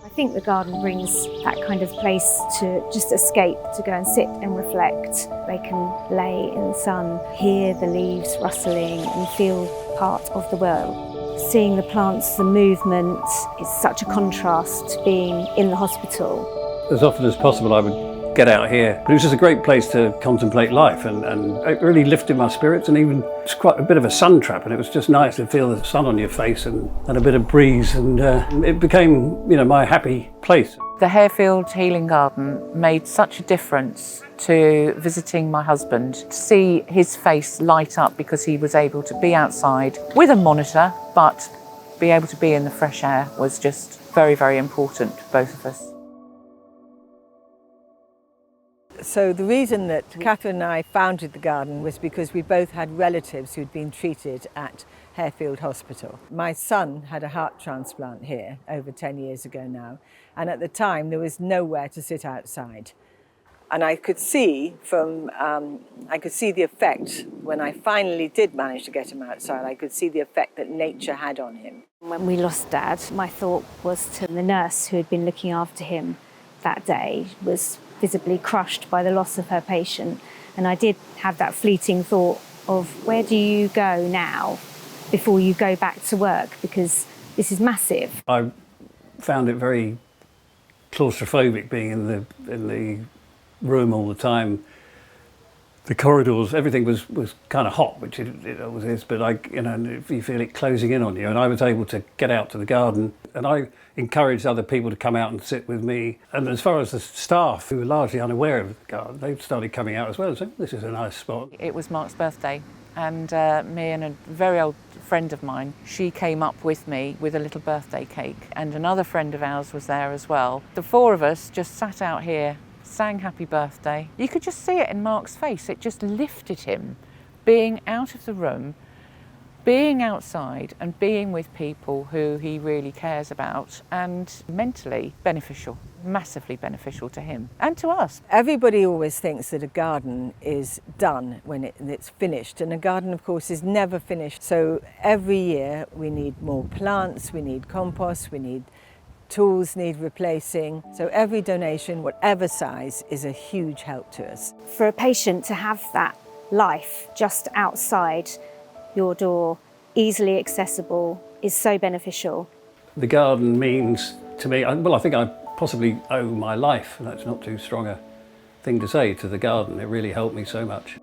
I think the garden brings that kind of place to just escape, to go and sit and reflect. They can lay in the sun, hear the leaves rustling and feel part of the world. Seeing the plants, the movement, is such a contrast to being in the hospital. As often as possible I would get out here. But it was just a great place to contemplate life and it really lifted my spirits, and even it's quite a bit of a sun trap, and it was just nice to feel the sun on your face and a bit of breeze, and it became, my happy place. The Harefield Healing Garden made such a difference to visiting my husband, to see his face light up because he was able to be outside with a monitor, but be able to be in the fresh air was just very, very important to both of us. So the reason that Catherine and I founded the garden was because we both had relatives who'd been treated at Harefield Hospital. My son had a heart transplant here over 10 years ago now, and at the time there was nowhere to sit outside. And I could see the effect when I finally did manage to get him outside. I could see the effect that nature had on him. When we lost Dad, my thought was to the nurse who had been looking after him that day, was visibly crushed by the loss of her patient. And I did have that fleeting thought of, where do you go now before you go back to work? Because this is massive. I found it very claustrophobic being in the room all the time. The corridors, everything was kind of hot, which it always is, but you feel it closing in on you. And I was able to get out to the garden, and I encouraged other people to come out and sit with me. And as far as the staff, who were largely unaware of the garden, they started coming out as well and saying, this is a nice spot. It was Mark's birthday, and me and a very old friend of mine, she came up with me with a little birthday cake, and another friend of ours was there as well. The four of us just sat out here, sang happy birthday. You could just see it in Mark's face. It just lifted him, being out of the room, being outside and being with people who he really cares about, and mentally beneficial, massively beneficial to him and to us. Everybody always thinks that a garden is done when it's finished, and a garden of course is never finished. So every year we need more plants, we need compost, we need tools need replacing. So every donation, whatever size, is a huge help to us. For a patient to have that life just outside your door, easily accessible, is so beneficial. The garden means to me, I think I possibly owe my life, and that's not too strong a thing to say, to the garden. It really helped me so much.